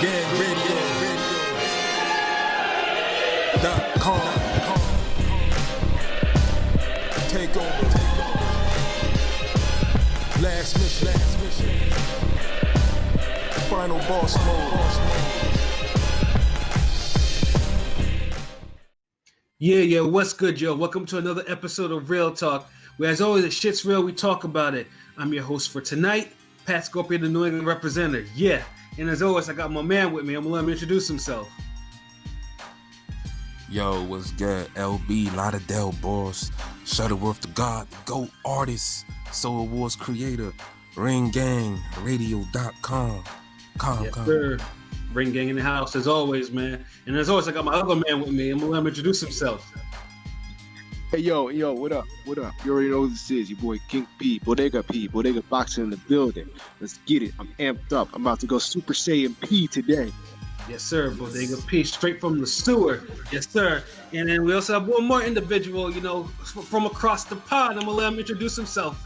Radio.com. Take over. Last mission. Final boss mode. Yeah, what's good, yo? Welcome to another episode of Real Talk, where as always, the shit's real, we talk about it. I'm your host for tonight, Pat Scorpion, the New England representative. Yeah, and as always, I got my man with me. I'm gonna let him introduce himself. Yo, what's good? LB, Lauderdale boss, Shuttleworth the God, the GOAT artist, Soul Awards creator, Ring Gang, Radio.com. Yes, sir. Ring Gang in the house, as always, man. And as always, I got my other man with me. I'm gonna let him introduce himself. Hey, yo, what up? You already know who this is, your boy King P, Bodega Boxing in the building. Let's get it. I'm amped up. I'm about to go Super Saiyan P today. Yes, sir. Bodega P, straight from the sewer. Yes, sir. And then we also have one more individual, from across the pond. I'm gonna let him introduce himself.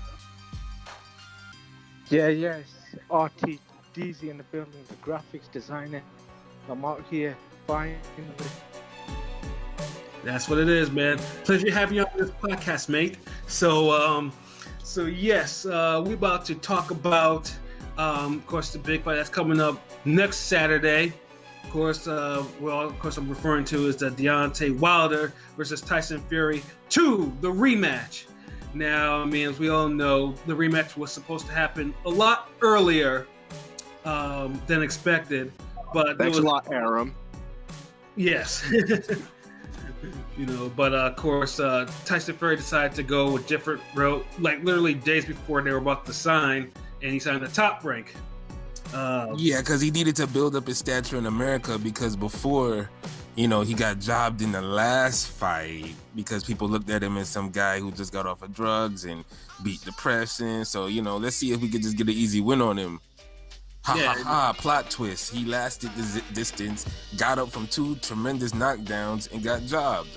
Yes. RT Deezy in the building, the graphics designer. I'm out here finally. That's what it is, man. Pleasure having you on this podcast, mate. So yes, we're about to talk about, of course, the big fight that's coming up next Saturday. Of course, I'm referring to is the Deontay Wilder versus Tyson Fury 2, the rematch. Now, I mean, as we all know, the rematch was supposed to happen a lot earlier than expected, but thanks a lot, Aram. Yes. But of course, Tyson Fury decided to go a different route, like literally days before they were about to sign, and he signed the Top Rank. Because he needed to build up his stature in America, because before, he got jobbed in the last fight because people looked at him as some guy who just got off of drugs and beat depression. So, let's see if we could just get an easy win on him. Plot twist. He lasted the distance, got up from 2 tremendous knockdowns, and got jobbed.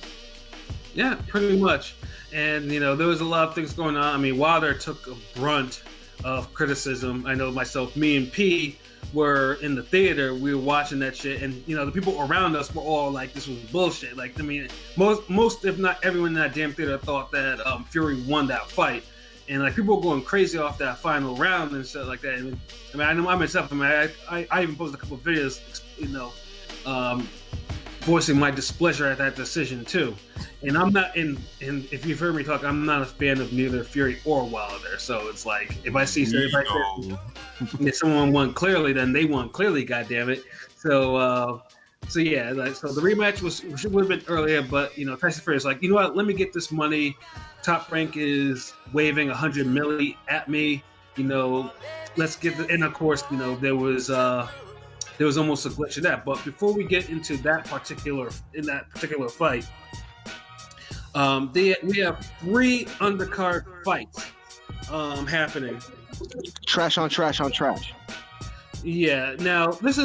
Yeah, pretty much. And, there was a lot of things going on. I mean, Wilder took a brunt of criticism. I know myself, me and P were in the theater. We were watching that shit. And, the people around us were all like, this was bullshit. Like, I mean, most if not everyone in that damn theater thought that Fury won that fight. And like people were going crazy off that final round and stuff like that. And, I know I myself. I even posted a couple of videos, voicing my displeasure at that decision too. And I'm not and if you've heard me talk, I'm not a fan of neither Fury or Wilder. So it's like if I see if someone won clearly, then they won clearly. God damn it. So the rematch would have been earlier, but Tyson Fury is like, you know what? Let me get this money. Top Rank is waving $100 million at me. Let's get the. And of course, there was almost a glitch in that. But before we get into that particular fight, we have 3 undercard fights happening. Trash on trash. Yeah. This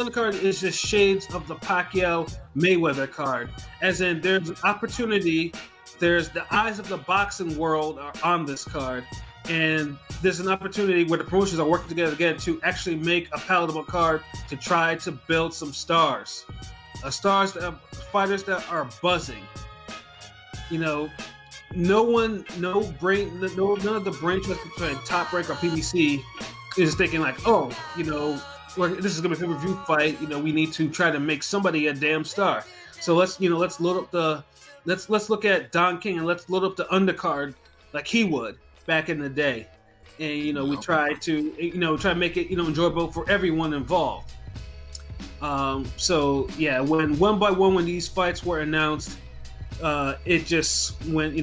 undercard is just shades of the Pacquiao Mayweather card, as in there's an opportunity. There's the eyes of the boxing world are on this card, and there's an opportunity where the promotions are working together again to actually make a palatable card to try to build some stars, fighters that are buzzing. None of the brain trust between Top Rank or PBC is thinking like, this is gonna be a pay-per-view fight. We need to try to make somebody a damn star. So let's load up the. Let's look at Don King and let's load up the undercard like he would back in the day, and we try to make it enjoyable for everyone involved. When one by one when these fights were announced, it just went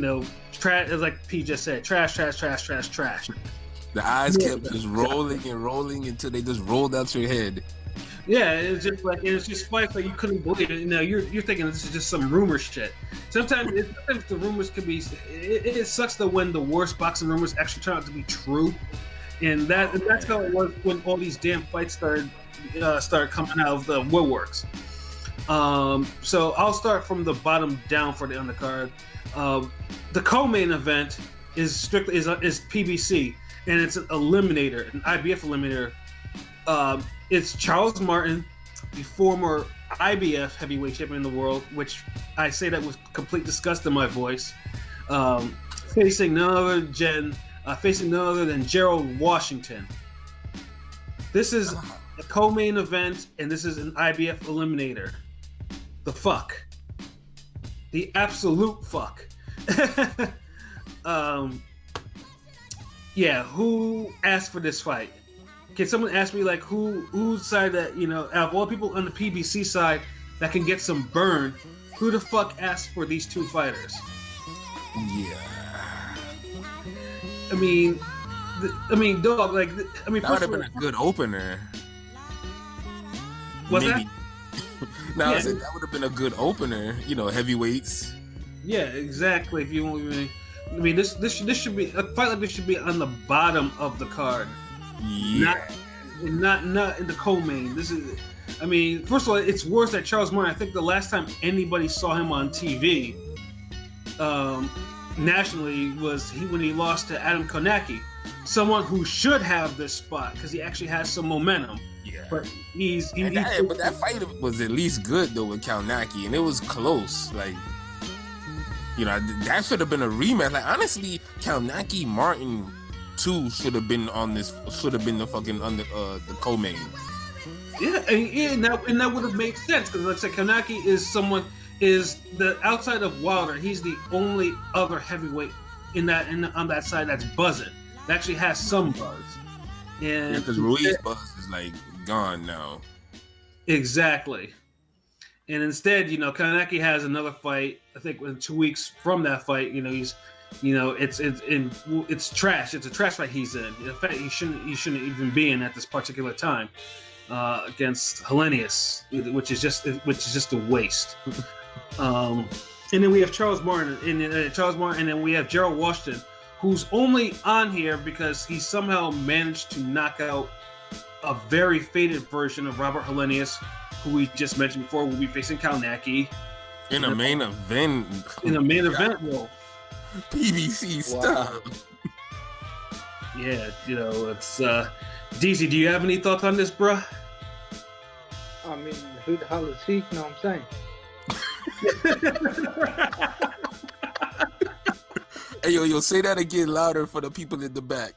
trash, like P just said, trash. The eyes kept just rolling and rolling until they just rolled out your head. Yeah, it's just fights that you couldn't believe it. You're thinking this is just some rumor shit. Sometimes the rumors could be. It sucks that when the worst boxing rumors actually turn out to be true, and that's how it was when all these damn fights started coming out of the woodworks. So I'll start from the bottom down for the undercard. The co-main event is strictly is PBC, and it's an eliminator, an IBF eliminator It's Charles Martin, the former IBF heavyweight champion in the world, which I say that with complete disgust in my voice, facing none other than Gerald Washington. This is a co-main event, and this is an IBF eliminator. The fuck. The absolute fuck. Yeah, who asked for this fight? Can someone ask me, like, whose side that, out of all people on the PBC side that can get some burn, who the fuck asked for these two fighters? Yeah. I mean, dog, like, that would have been a good opener. Was that? No, I said that would have been a good opener. Heavyweights. Yeah, exactly. If you want, this should be a fight like this should be on the bottom of the card. Yeah. Not in the co-main. This is, first of all, it's worse that Charles Martin. I think the last time anybody saw him on TV, nationally, was when he lost to Adam Konecki, someone who should have this spot because he actually has some momentum. Yeah. But but that fight was at least good though with Kalnaki, and it was close. Like, that should have been a rematch. Like, honestly, Kalnaki Martin too should have been the fucking the co-main. Yeah, and that would have made sense because, let's say, Kanaki is the outside of Wilder. He's the only other heavyweight on that side that's buzzing. That actually has some buzz. And because Ruiz buzz is like gone now. Exactly. And instead, Kanaki has another fight. I think in 2 weeks from that fight, it's trash. It's a trash fight he's in. In fact, he shouldn't even be in at this particular time against Hellenius, which is just a waste. And then we have Charles Martin, and then we have Gerald Washington, who's only on here because he somehow managed to knock out a very faded version of Robert Hellenius, who we just mentioned before, will be facing Kalnaki in a main event. In a main event role. PBC style. Yeah, it's DZ, do you have any thoughts on this, bruh? Who the hell is he? You know what I'm saying? Hey, yo, say that again louder for the people in the back.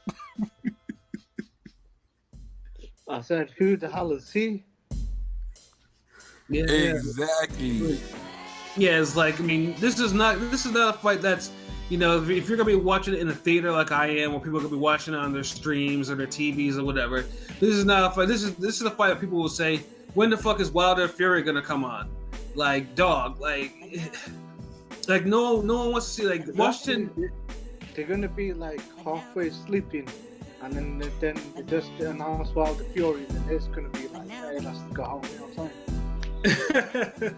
I said, who the hell is he? Yeah, exactly. Yeah, it's like, this is not a fight that's, if you're gonna be watching it in a theater like I am, where people are gonna be watching it on their streams or their TVs or whatever, this is not a fight. This is a fight that people will say, when the fuck is Wilder Fury gonna come on? Like, dog, like no one wants to see, like, Washington. They're gonna be like halfway sleeping, and then they just announce Wilder Fury, and it's gonna be like, hey, let's go home. You know what I'm saying?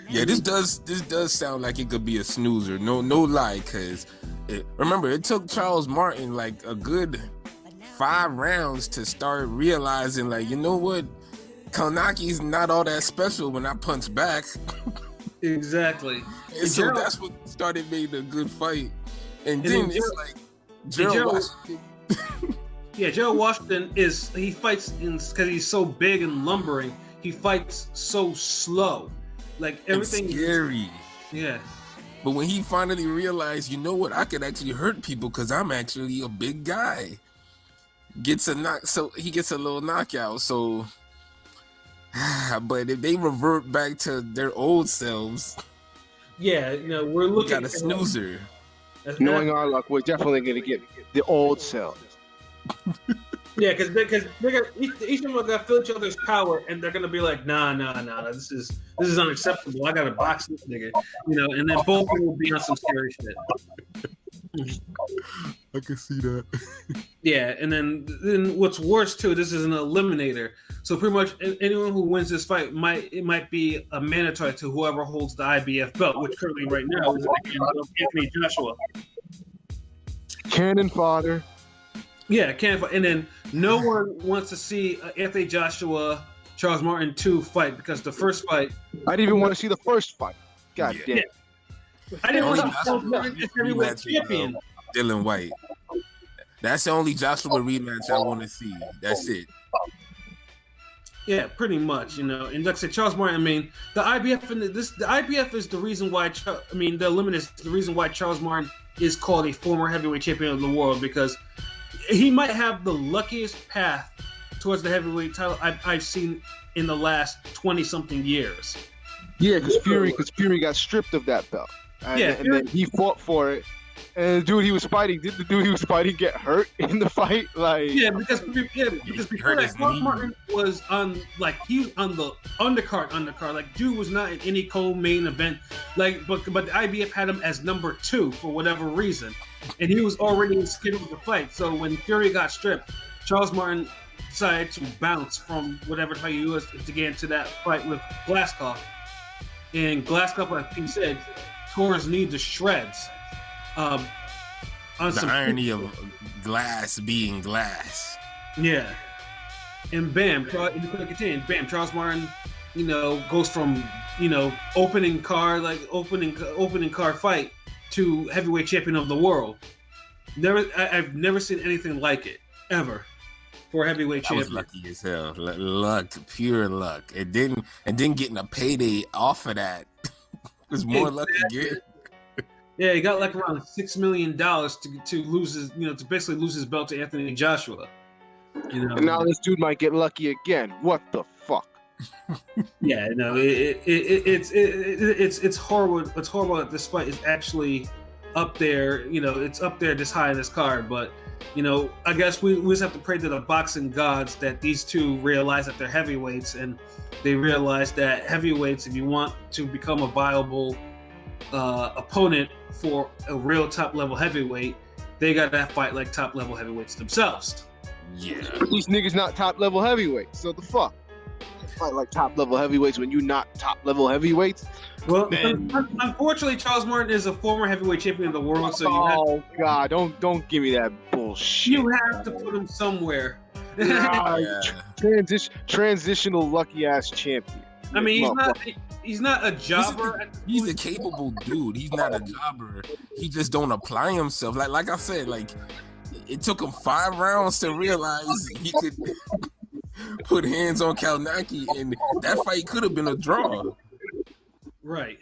Yeah, this does sound like it could be a snoozer. No lie, because remember, it took Charles Martin like a good 5 rounds to start realizing, like, you know what, Kalnaki's not all that special when I punch back. Exactly. And so that's what started made a good fight. And then it's like Gerald Washington. Yeah, Gerald Washington he fights because he's so big and lumbering. He fights so slow. Like, everything is scary. Yeah. But when he finally realized, you know what, I could actually hurt people because I'm actually a big guy. He gets a little knockout. So, but if they revert back to their old selves, yeah, we're looking at a snoozer. Knowing our luck, we're definitely gonna get the old selves. Yeah, because each of them are gonna feel each other's power, and they're gonna be like, nah, this is unacceptable. I gotta box this nigga, and then both of them will be on some scary shit. I can see that. Yeah, and then what's worse too, this is an eliminator. So pretty much anyone who wins this fight might be a mandatory to whoever holds the IBF belt, which currently right now is Anthony Joshua. Cannon fodder. Yeah, and then no one wants to see Anthony Joshua, Charles Martin 2 fight, because the first fight. I didn't even want to see the first fight. God damn. Yeah. I didn't want to see Charles Martin as heavyweight champion. Dylan White. That's the only Joshua rematch I want to see. That's it. Yeah, pretty much, And like I said, Charles Martin. I mean, the IBF and the IBF is the reason why. The limit is the reason why Charles Martin is called a former heavyweight champion of the world, because he might have the luckiest path towards the heavyweight title I've seen in the last 20-something years. Yeah, because Fury got stripped of that belt, and then he fought for it. And the dude he was fighting, did the dude he was fighting get hurt in the fight? Because before that, Charles Martin was on he was on the undercard. Like, dude was not in any co-main event. But the IBF had him as number 2 for whatever reason, and he was already scheduled to fight. So when Fury got stripped, Charles Martin decided to bounce from whatever fight he was to get into that fight with Glaskov. And Glaskov, like he said, tore his knee to shreds. The irony of glass being glass. Yeah. And bam, Charles Martin, goes from, opening card fight to heavyweight champion of the world. I've never seen anything like it, ever, for a heavyweight champion. I was lucky as hell. Luck, pure luck. And then getting a payday off of that was more luck again. Yeah, he got around $6 million to lose his, to basically lose his belt to Anthony Joshua. And now this dude might get lucky again. What the fuck? Yeah, no, it's horrible. It's horrible that this fight is actually up there. It's up there this high in this card. But I guess we just have to pray to the boxing gods that these two realize that they're heavyweights, and they realize that heavyweights, if you want to become a viable opponent for a real top level heavyweight, they gotta fight like top level heavyweights themselves. Yeah, these niggas not top level heavyweights, so the fuck fight like top level heavyweights when you not top level heavyweights. Well, unfortunately, Charles Martin is a former heavyweight champion of the world, so God, don't give me that bullshit. You have to put him somewhere. Transitional lucky ass champion. I mean, he's not a jobber. He's a capable dude. He's not a jobber. He just don't apply himself. Like I said, it took him 5 rounds to realize he could put hands on Kalnaki, and that fight could have been a draw. Right.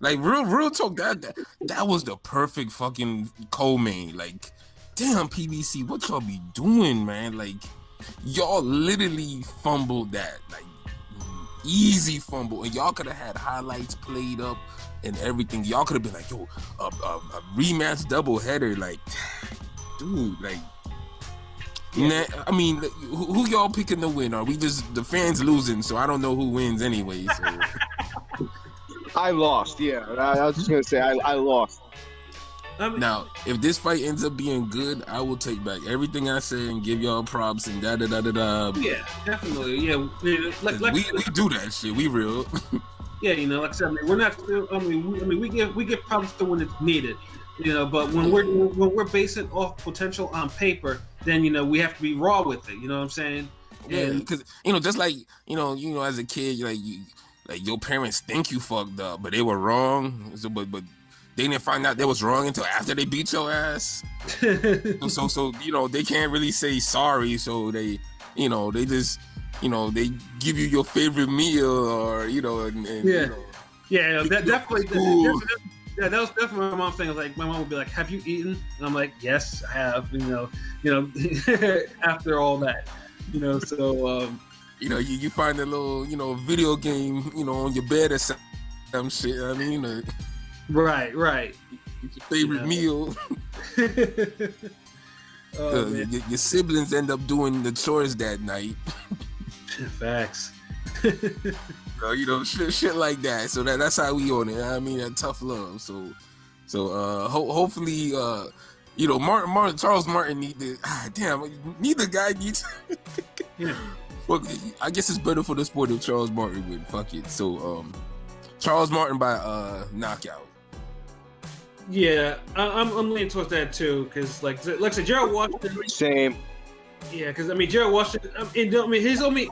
Like, real talk, that was the perfect fucking co-main. Like, damn, PBC, what y'all be doing, man? Like, y'all literally fumbled that. Like, easy fumble, and y'all could have had highlights played up and everything. Y'all could have been like, yo, a rematch double header. Like, dude, like, I mean, who y'all picking to win? Are we just the fans losing? So I don't know who wins anyway. So. I lost. Yeah, I was just gonna say I lost. Now, if this fight ends up being good, I will take back everything I said and give y'all props and da da da da da. Yeah, definitely. Yeah, like we do that shit. We real. Yeah, like I said, we're not. We give props to when it's needed. But when we're basing off potential on paper, then we have to be raw with it. You know what I'm saying? Yeah, because just like as a kid, like your parents think you fucked up, but they were wrong. So, but they didn't find out they was wrong until after they beat your ass. so they can't really say sorry. So they just they give you your favorite meal, or that definitely. Yeah, that was definitely my mom's thing. Like, my mom would be like, "Have you eaten?" And I'm like, "Yes, I have." After all that, so you find a little video game on your bed or some shit. I mean, right. Your favorite meal. Your siblings end up doing the chores that night. Facts. Shit like that. So that's how we on it. I mean, that tough love. So hopefully, Charles Martin neither guy needs. Yeah. Well, I guess it's better for the sport if Charles Martin win. Fuck it. So, Charles Martin by knockout. Yeah, I'm leaning towards that too, because like I said, Gerald Washington. Same. Yeah, because Gerald Washington. His only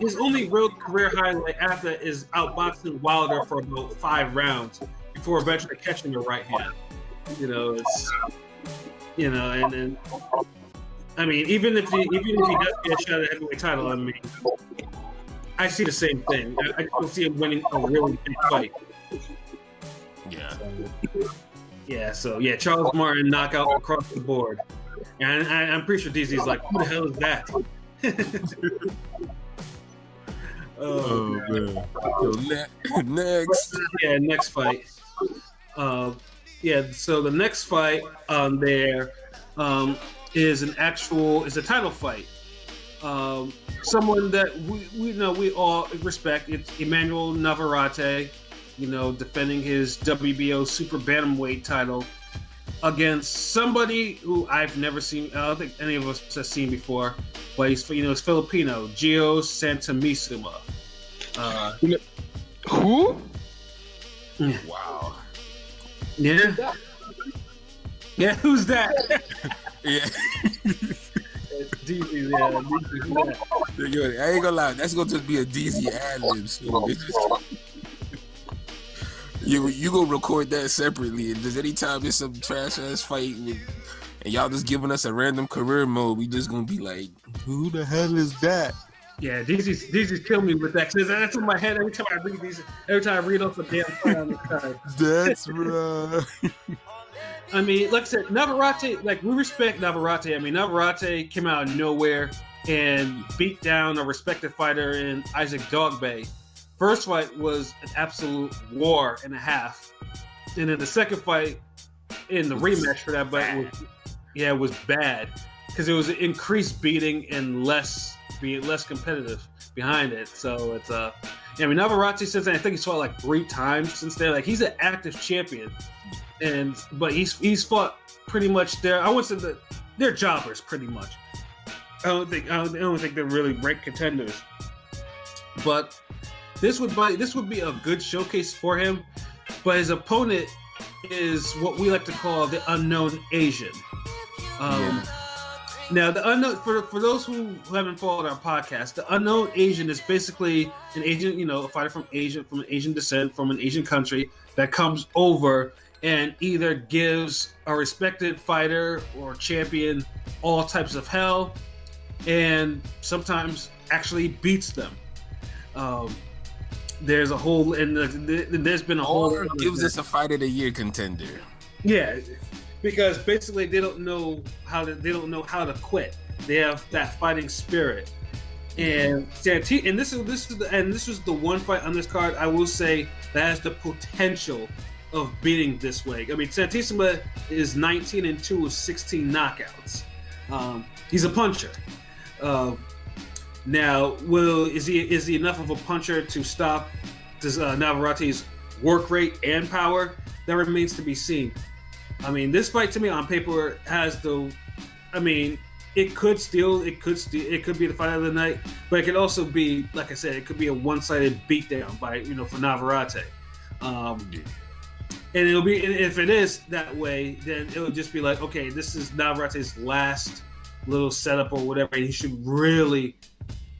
real career highlight after is outboxing Wilder for about 5 rounds before eventually catching the right hand. And I mean, even if he does get a shot at the heavyweight title, I mean, I see the same thing. I don't see him winning a really big fight. Yeah. So Charles Martin knockout across the board, and I'm pretty sure DZ's like, who the hell is that? Oh man. So next. Yeah, next fight. So the next fight on there is a title fight. Someone that we all respect. It's Emmanuel Navarrete, defending his WBO super bantamweight title against somebody who I've never seen. I don't think any of us has seen before, but he's Filipino, Gio Santamisuma. Who? Wow. Yeah. Yeah, who's that? Yeah. DZ, Yo, I ain't gonna lie, that's gonna just be a DZ ad-lib. So you gonna record that separately, and just anytime there's some trash ass fight and y'all just giving us a random career mode, we just gonna be like, who the hell is that? Yeah, DZ's killing me with that. Cause that's in my head every time I read these. Every time I read off the damn fight on the card. That's right. I mean, like I said, Navarrete, we respect Navarrete. I mean, Navarrete came out of nowhere and beat down a respected fighter in Isaac Dogbe. First fight was an absolute war and a half. And then the second fight in the rematch for that fight was bad. Because it was an increased beating and being less competitive behind it. So it's Navarrete since then, I think he's fought 3 times since then. He's an active champion. But he's fought pretty much I wouldn't say that they're jobbers pretty much. I don't think they're really ranked contenders. But this would be a good showcase for him. But his opponent is what we like to call the unknown Asian. Now the unknown for those who haven't followed our podcast, the unknown Asian is basically an Asian, a fighter from an Asian descent, from an Asian country that comes over and either gives a respected fighter or champion all types of hell, and sometimes actually beats them. There's a whole, and there's been a whole. Or gives us a fight of the year contender. Yeah, because basically they don't know how to quit. They have that fighting spirit, and this was the one fight on this card I will say that has the potential of beating this way. I mean, Santissima is 19-2 with 16 knockouts. He's a puncher. Now, is he enough of a puncher to stop Navarrete's work rate and power? That remains to be seen. I mean, this fight to me on paper has it could be the fight of the night, but it could also be, like I said, it could be a one-sided beatdown by for Navarrete. And it'll be, if it is that way, then it'll just be like, okay, this is Navarrete's last little setup or whatever, and he should really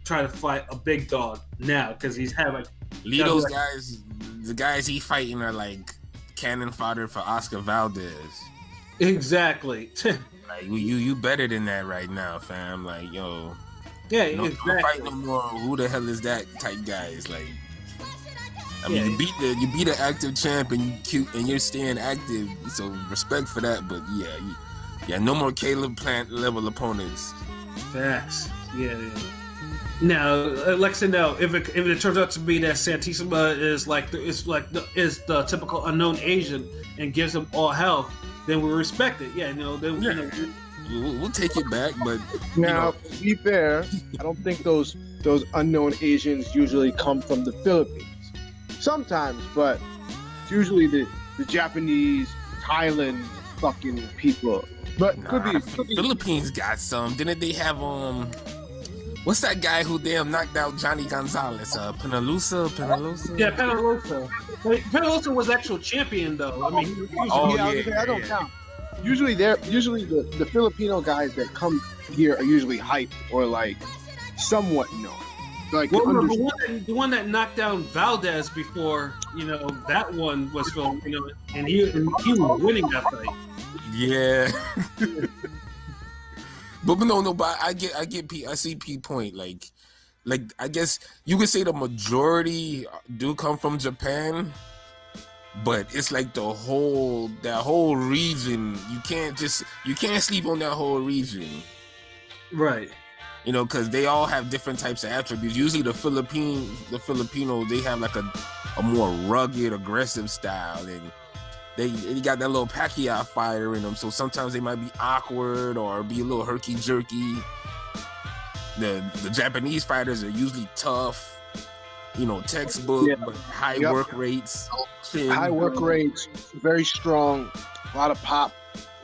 try to fight a big dog now, because he's had Lito's guys, the guys he fighting are cannon fodder for Oscar Valdez. Exactly. You better than that right now, fam. Yo. Yeah, exactly. Don't fight no more. Who the hell is that type guys? You beat an active champ and you cute and you're staying active, so respect for that. But no more Caleb Plant level opponents. Facts. Yeah. Now, like I said, now if it turns out to be that Santissima is the typical unknown Asian and gives them all hell, then we respect it. We'll take it back. But now, to be fair, I don't think those unknown Asians usually come from the Philippines. Sometimes, but it's usually the Japanese, Thailand fucking people. But could be Philippines got some. Didn't they have what's that guy who knocked out Johnny Gonzalez? Penalusa? Yeah, Penalusa. Penalusa was actual champion though. I mean, I don't count. Usually the Filipino guys that come here are usually hype or somewhat known. The one that knocked down Valdez before, that one was filmed, and he was winning that fight. Yeah. But no, but I see P point. Like I guess you could say the majority do come from Japan, but it's like that whole region. You can't sleep on that whole region, Right. you know, because they all have different types of attributes. Usually the Filipinos, they have like a more rugged, aggressive style, and they got that little Pacquiao fire in them. So sometimes they might be awkward or be a little herky jerky. The Japanese fighters are usually tough, you know, textbook, but high work rates. High work rates, very strong, a lot of pop.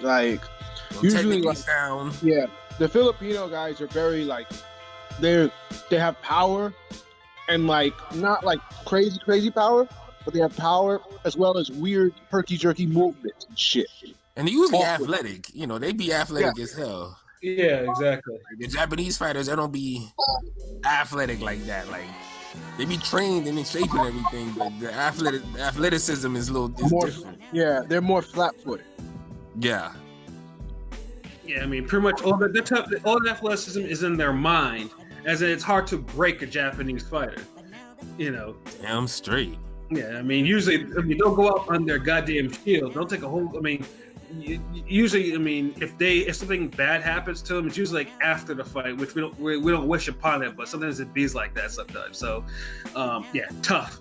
Like usually, like sound. Yeah, the Filipino guys are very like they have power, and like not like crazy power, but they have power as well as weird herky jerky movements and shit. And they're usually athletic. You know, they be athletic as hell. Yeah, exactly. The Japanese fighters, they don't be athletic like that. Like they be trained and in shape and everything, but the athleticism is more different. Yeah, they're more flat-footed. Yeah. Yeah, I mean, pretty much all the athleticism is in their mind, as in it's hard to break a Japanese fighter. You know. Damn straight. Yeah, I mean, usually, they'll go out on their goddamn shield. They'll take a whole. I mean, usually, I mean, if something bad happens to them, it's usually like after the fight, which we don't wish upon it, but sometimes it bees like that sometimes. So, yeah, tough.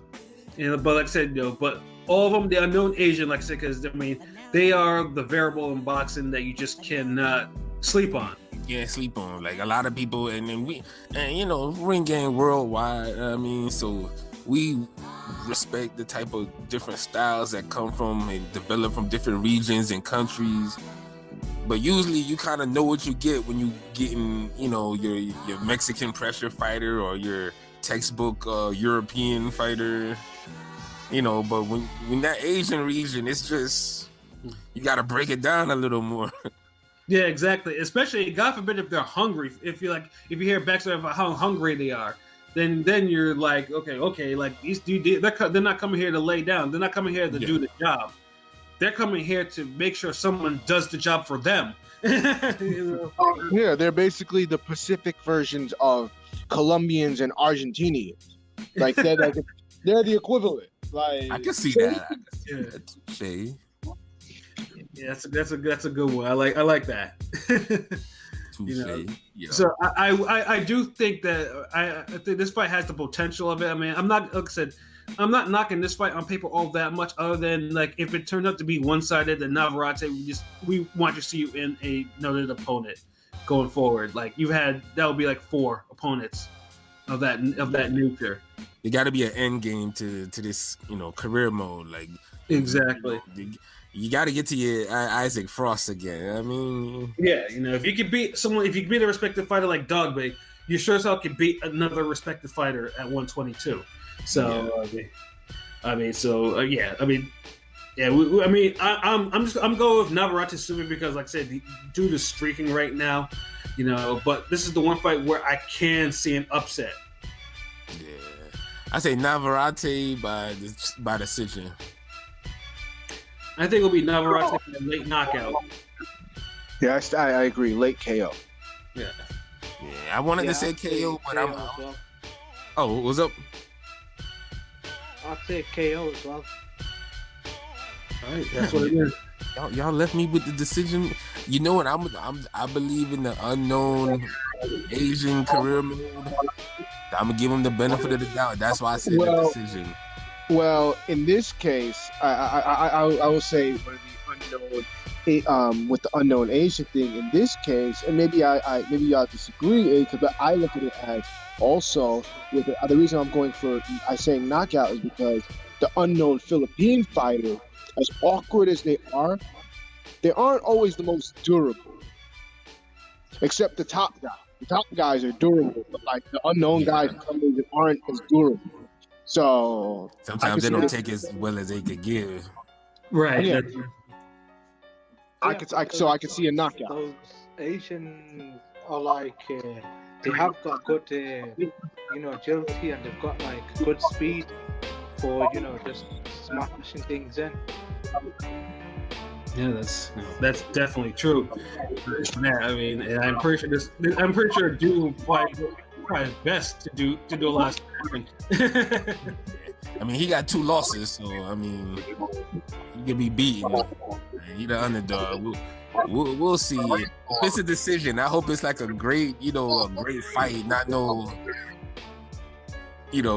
You know, but like I said, you know, but all of them, the unknown Asian, like I said, because I mean, they are the variable in boxing that you just cannot sleep on. Yeah, sleep on. Like a lot of people, and you know, ring game worldwide. I mean, so we respect the type of different styles that come from and develop from different regions and countries. But usually you kind of know what you get when you getting, you know, your Mexican pressure fighter or your textbook European fighter, you know. But when that Asian region, it's just, you got to break it down a little more. Yeah, exactly. Especially, God forbid, if they're hungry. If you hear backstory about how hungry they are, then you're like, okay, like these dudes, they're not coming here to lay down. They're not coming here to do the job. They're coming here to make sure someone does the job for them. You know? Yeah, they're basically the Pacific versions of Colombians and Argentinians. Like they're the equivalent. Like I can see that. Shay. Yeah, that's a good one. I like that. You know? Yeah. So I do think that I think this fight has the potential of it. I mean, I'm not, like I said, I'm not knocking this fight on paper all that much, other than like if it turned out to be one-sided, then Navarrete, we want to see you in another opponent going forward. Like that would be like 4 opponents of that nuclear. It got to be an end game to this, you know, career mode. Like exactly. You got to get to your Isaac Frost again. I mean, yeah, you know, if you could beat a respected fighter like Dogby, you sure as hell could beat another respected fighter at 122. So, yeah. I'm going with Navarrete Super because, like I said, dude is streaking right now, you know. But this is the one fight where I can see an upset. Yeah, I say Navarrete by decision. I think it'll be Navarrete in a late knockout. Yeah, I agree. Late KO. Yeah. Yeah, I wanted to say KO, but I'm. Well. Oh, what's up? I'd say KO as well. All right, that's what it is. Y'all left me with the decision. You know what? I believe in the unknown Asian career mode. I'm gonna give him the benefit of the doubt. That's why I said the decision. Well, in this case, I will say with the unknown Asian thing. In this case, and maybe y'all disagree, but I look at it as also with the reason I'm going for saying knockout is because the unknown Philippine fighter, as awkward as they aren't always the most durable. Except the top guy. The top guys are durable, but like the unknown guys aren't as durable. So sometimes they don't take as well as they could give. Right. Yeah. I could see a knockout. Those Asians are like they have got good agility, and they've got like good speed for just smashing things in. Yeah, that's definitely true. Yeah, I mean, and I'm pretty sure Doom try his best to do a lot of sparring. I mean, he got 2 losses, so I mean, he can be beaten. He the underdog. We'll see. If it's a decision, I hope it's like a great fight, not no,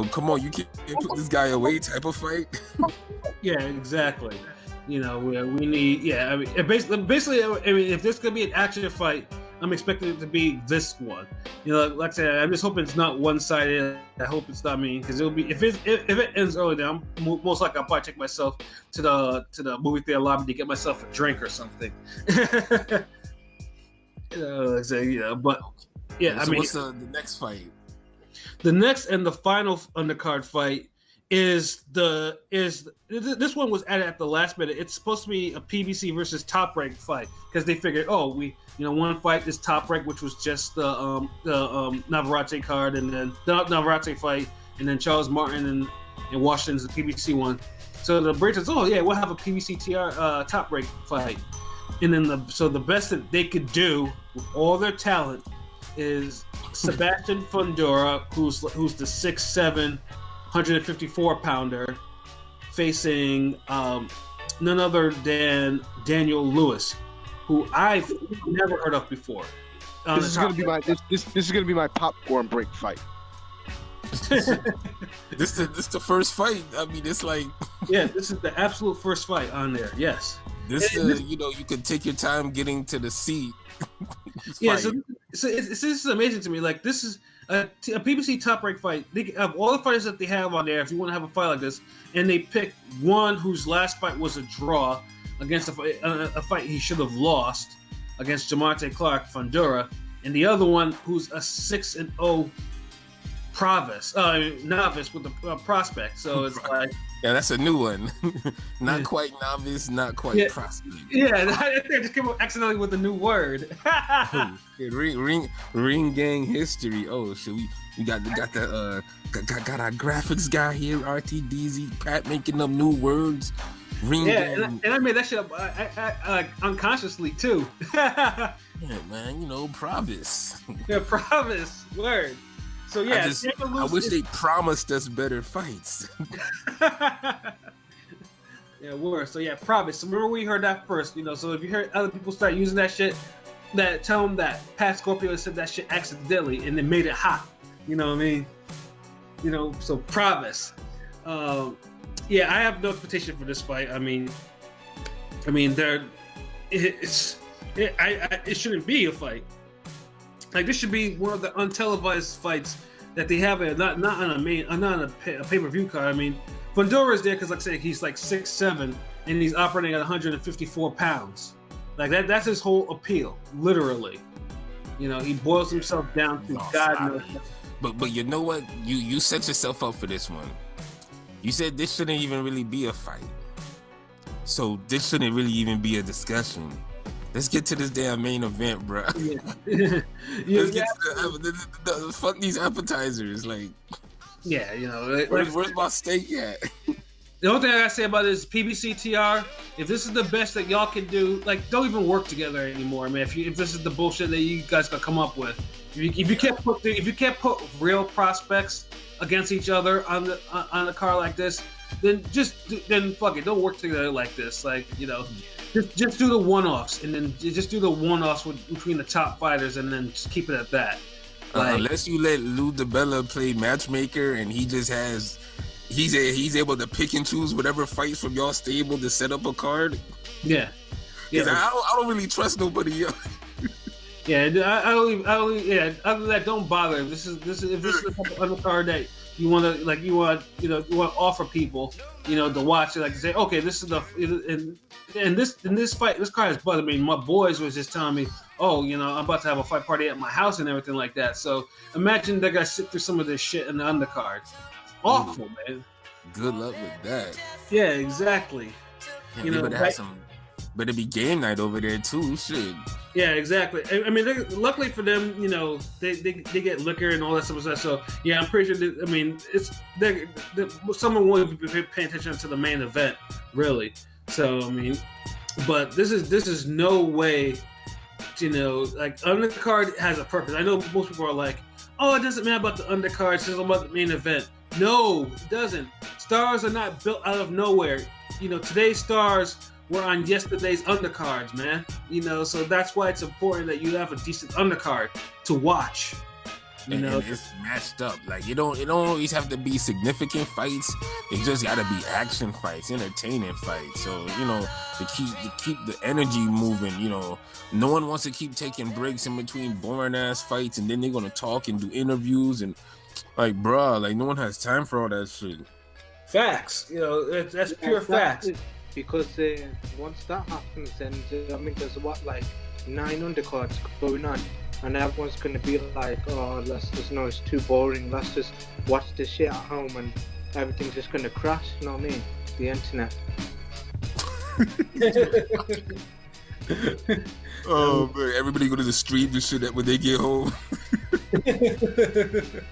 come on, you can't put this guy away type of fight. Yeah, exactly. We need. Yeah, I mean, basically, I mean, if this could be an action fight, I'm expecting it to be this one. Like I said, I'm just hoping it's not one-sided. I hope it's not mean, because it'll be if it ends early, then most likely I'll probably take myself to the movie theater lobby to get myself a drink or something. But yeah, So what's the next fight? The next and the final undercard fight is this one was added at the last minute. It's supposed to be a PBC versus Top Rank fight, because they figured, one fight is Top Rank, which was just the Navarrete card, and then the Navarrete fight, and then Charles Martin and Washington's the PBC one. So the Braves says, we'll have a PBC Top Rank fight, and then the best that they could do with all their talent is Sebastian Fundora, who's the 6'7", 154-pounder, facing none other than Daniel Lewis, who I've never heard of before. This is gonna be my popcorn break fight. This the first fight. I mean, it's like this is the absolute first fight on there. Yes. You could take your time getting to the seat. So this is amazing to me. Like, this is a PBC Top Rank fight. They have all the fighters that they have on there. If you want to have a fight like this, and they pick one whose last fight was a draw against a fight he should have lost against Jamonte Clark Fundora, and the other one who's a 6-0 novice with a prospect. So it's like, yeah, that's a new one. Not quite novice, not quite prospect. Yeah, I just came up accidentally with a new word. Ring gang history. Oh, shit, we got our graphics guy here, RTDZ, Pat making up new words. Ring gang. And I made that shit up I unconsciously too. Yeah, man, Provis. Yeah, Provis, word. So yeah, I wish they promised us better fights. Yeah, word. So yeah, Provis. So remember we heard that first, So if you heard other people start using that shit, tell them that Pat Scorpio said that shit accidentally and they made it hot. You know what I mean? So Provis. Yeah, I have no expectation for this fight. It shouldn't be a fight. Like, this should be one of the untelevised fights that they have, not on a pay-per-view card. I mean, Fundora is there because, like I said, he's like 6'7", and he's operating at 154 pounds. Like, that's his whole appeal, literally. He boils himself down to God knows. But you know what? You set yourself up for this one. You said this shouldn't even really be a fight. So this shouldn't really even be a discussion. Let's get to this damn main event, bro. Yeah. Let's get to the fuck these appetizers. Like, yeah, where's my steak at? The only thing I gotta say about this PBC TR, if this is the best that y'all can do, like, don't even work together anymore, man. If this is the bullshit that you guys gotta come up with, if you can't put real prospects against each other on the card like this, then fuck it, don't work together like this. Like, just do the one-offs, and then just do the one-offs between the top fighters, and then just keep it at that. Like, unless you let Lou DiBella play matchmaker, and he's able to pick and choose whatever fights from y'all stable to set up a card. Yeah. I don't really trust nobody else. Yeah, I don't. Yeah, other than that, don't bother. If this is the type of undercard that you want to offer people, to watch it, like, to say, okay, this is this fight, this card is bugging me. My boys was just telling me, I'm about to have a fight party at my house and everything like that. So imagine they got to sit through some of this shit in the undercard. Awful, man. Good luck with that. Yeah, exactly. Better be game night over there too. Shit. Yeah, exactly. I mean, luckily for them, they get liquor and all that stuff. So yeah, I'm pretty sure. Someone will be paying attention to the main event, really. So I mean, But this is no way, like undercard has a purpose. I know most people are like, oh, it doesn't matter about the undercard, it's just about the main event. No, it doesn't. Stars are not built out of nowhere. Today's stars were on yesterday's undercards, man. So that's why it's important that you have a decent undercard to watch. And it's matched up. Like it don't always have to be significant fights. It just gotta be action fights, entertaining fights. So to keep the energy moving. No one wants to keep taking breaks in between boring ass fights, and then they're gonna talk and do interviews and like, bruh, like no one has time for all that shit. Facts. That's pure facts. Because once that happens, then there's 9 undercards going on. And everyone's going to be like, oh, it's too boring. Let's just watch this shit at home and everything's just going to crash. You know what I mean? The internet. Oh, man. Everybody go to the street and shit when they get home.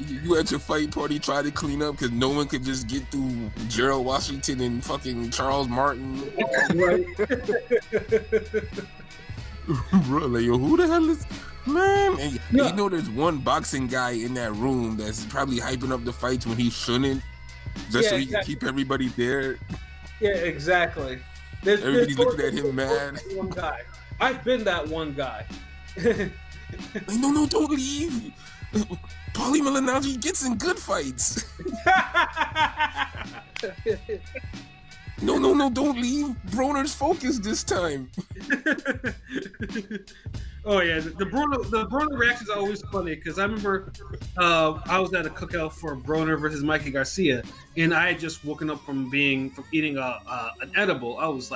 You at your fight party try to clean up because no one could just get through Gerald Washington and fucking Charles Martin. Right. Bro, like, yo, who the hell is... Man, and there's one boxing guy in that room that's probably hyping up the fights when he shouldn't, just so he can keep everybody there. Yeah, exactly. Everybody's looking at him mad. One guy. I've been that one guy. Like, no, don't leave. Paulie Malignaggi gets in good fights. No, don't leave. Broner's focused this time. Oh yeah, the Broner reactions are always funny because I remember I was at a cookout for Broner versus Mikey Garcia, and I had just woken up from eating an edible. I was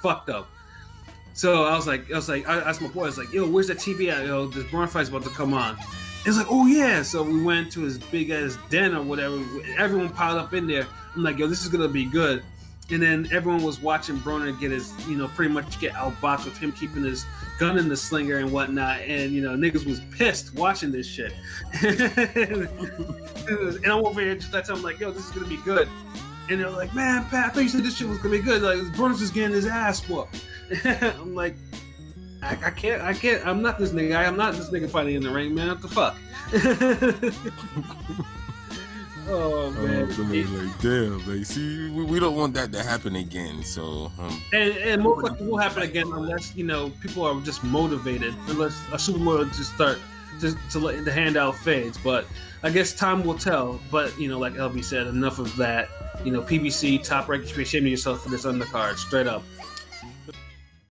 fucked up. So I asked my boy, I was like, yo, where's that TV at? Yo, this Broner fight's about to come on. It's like, oh yeah. So we went to his big ass den or whatever. Everyone piled up in there. I'm like, yo, this is gonna be good. And then everyone was watching Broner get his, pretty much get outboxed with him keeping his gun in the slinger and whatnot. And, niggas was pissed watching this shit. And I'm over here just that time, I'm like, yo, this is going to be good. And they're like, man, Pat, I thought you said this shit was going to be good. Like, Broner's just getting his ass whooped. I'm like, I can't. I'm not this nigga. I'm not this nigga fighting in the ring, man. What the fuck? Oh man! Like damn, like see, we don't want that to happen again. So and more likely will happen again unless people are just motivated. Unless a supermodel just start to let the handout fades. But I guess time will tell. But like LB said, enough of that. PBC top rank, you should be ashamed of yourself for this undercard. Straight up.